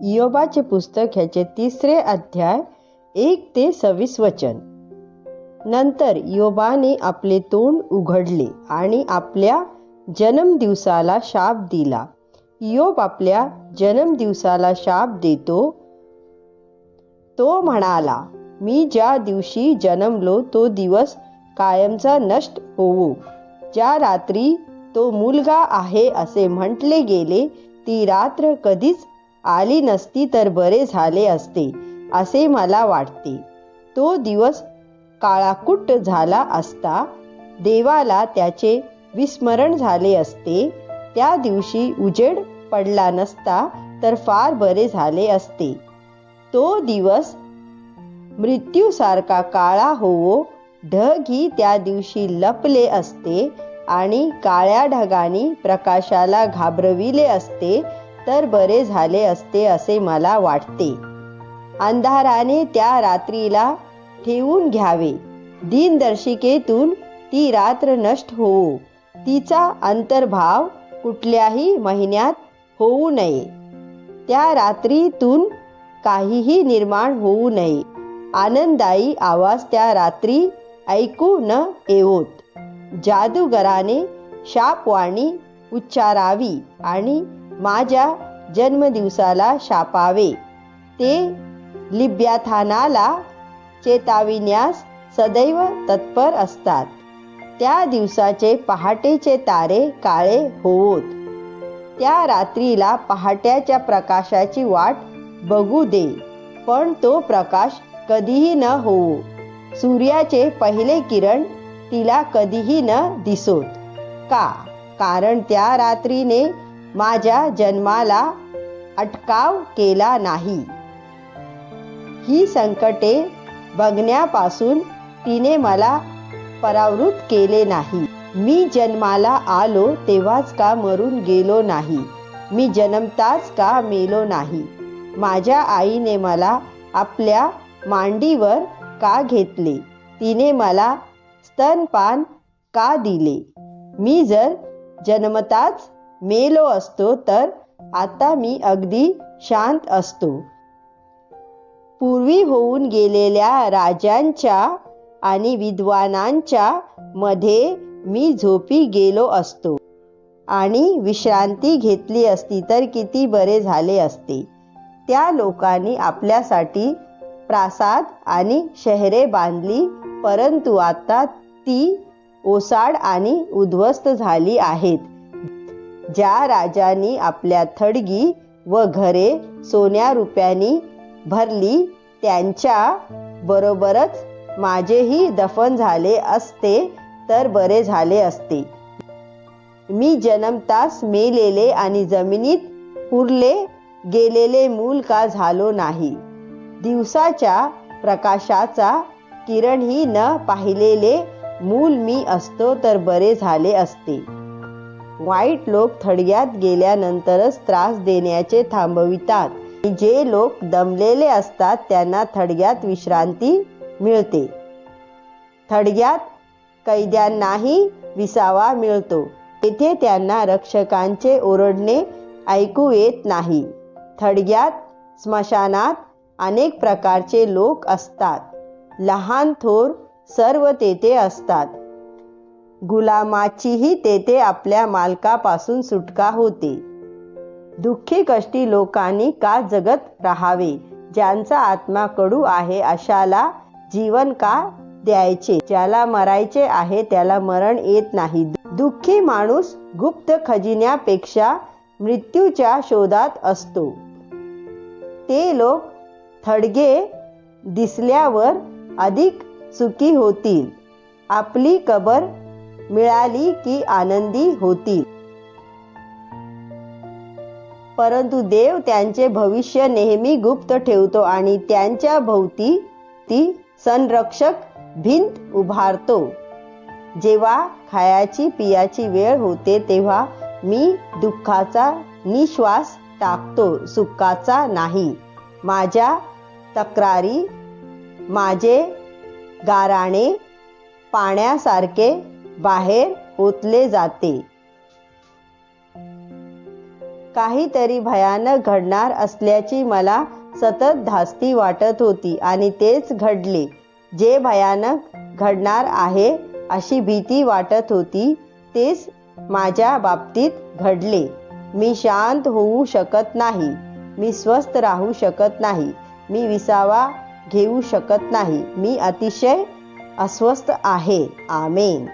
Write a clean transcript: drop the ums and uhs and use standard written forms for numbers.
इयोबाचे पुस्तक ह्याचे 3 अध्याय 1 ते 26 वचन. नंतर इयोबाने आपले तोंड उघडले आणि आपल्या जन्मदिवसाला शाप दिला. इयोब आपल्या जन्मदिवसाला शाप देतो. तो म्हणाला, मी ज्या दिवशी जन्मलो तो दिवस कायमचा नष्ट होवो. ज्या रात्री तो मुलगा आहे असे म्हटले गेले ती रात्र कधीच आली नसती तर बरे झाले असते असे मला वाटते. तो दिवस काळाकुट्ट झाला असता, देवाला त्याचे विस्मरण झाले असते. त्या दिवशी उजेड पडला नसता तर फार बरे झाले असते. तो दिवस मृत्यूसारखा काळा होवो. ढगही त्या दिवशी लपले असते आणि काळ्या ढगांनी प्रकाशाला घाबरविले असते तर बरे झाले असते असे मला वाटते. अंधाराने त्या रात्रीला ठेवून घ्यावे. दिनदर्शिकेतून ती रात्र नष्ट होवो. तिचा अंतर्भाव कुठल्याही महिन्यात होऊ नये. त्या रात्रीतून काहीही निर्माण होऊ नये. आनंददायी आवाज त्या रात्री ऐकू न येवोत. जादूगराने शापवाणी उच्चारावी आणि माझ्या जन्मदिवसाला शापावे. ते लिब्याथानाला चेताविण्यास सदैव तत्पर असतात. त्या दिवसाचे पहाटेचे तारे काळे होवोत. त्या रात्रीला पहाट्याच्या प्रकाशाची वाट बघू दे, पण तो प्रकाश कधीही न होवो. सूर्याचे पहिले किरण तिला कधीही न दिसोत. का? कारण त्या रात्रीने माझ्या जन्माला अटकाव केला नाही. ही संकटे बघण्यापासून तिने मला परावृत्त केले नाही. मी जन्माला आलो तेव्हाच का मरून गेलो नाही? मी जन्मताच का मेलो नाही? माझ्या आईने मला आपल्या मांडीवर का घेतले? तिने मला स्तनपान का दिले? मी जर जन्मताच मेलो असतो तर आता मी अगदी शांत असतो. पूर्वी होऊन गेलेल्या राजांच्या आणि विद्वानांच्या मध्ये मी झोपी गेलो असतो आणि विश्रांती घेतली असती तर किती बरे झाले असते. त्या लोकांनी आपल्यासाठी प्रासाद आणि शहरे बांधली, परंतु आता ती ओसाड आणि उद्ध्वस्त झाली आहेत. ज्या राजांनी आपल्या थडगी व घरे सोन्या रुपयानी भरली, त्यांच्या बरोबरच माझेही दफन झाले असते तर बरे झाले असते. मी जन्मताच मेलेले आणि जमिनीत पुरले गेलेले मूल का झालो नाही? दिवसाच्या प्रकाशाचा किरणही न पाहिलेले मूल मी असतो तर बरे झाले असते. वाईट लोक थडग्यात गेल्यानंतरच त्रास देण्याचे थांबवितात. जे लोक दमलेले असतात त्यांना थडग्यात विश्रांती मिळते. थडग्यात कैद्यांनाही विसावा मिळतो. तेथे त्यांना रक्षकांचे ओरडणे ऐकू येत नाही. थडग्यात स्मशानात अनेक प्रकारचे लोक असतात. लहान थोर सर्व तेथे असतात. गुलामाचीही तेथे आपल्या मालकापासून सुटका होते. दुःखी कष्टी लोकांनी का जगत राहावे? ज्यांचा आत्मा कडू आहे अशाला जीवन का द्यायचे? ज्याला मरायचे आहे त्याला मरण येत नाही. दुःखी माणूस गुप्त खजिन्यापेक्षा मृत्यूच्या शोधात असतो. ते लोक थडगे दिसल्यावर अधिक सुखी होतील. आपली कबर मिळाली की आनंदी होतील. परंतु देव त्यांचे भविष्य नेहमी गुप्त ठेवतो आणि त्यांच्या भोवती ती संरक्षक भिंत उभारतो. जेव्हा खायाची पियाची वेळ होते तेव्हा मी दुःखाचा निश्वास टाकतो, सुखाचा नाही. माझ्या तक्रारी, माझे गाराणे पाण्यासारखे बाहेर ओतले जाते. काहीतरी भयानक घडणार असल्याची मला सतत धास्ती वाटत होती आणि तेच घडले. जे भयानक घडणार आहे अशी भीती वाटत होती तेच माझ्या बाबतीत घडले. मी शांत होऊ शकत नाही. मी स्वस्थ राहू शकत नाही. मी विसावा घेऊ शकत नाही. मी अतिशय अस्वस्थ आहे. आमेन.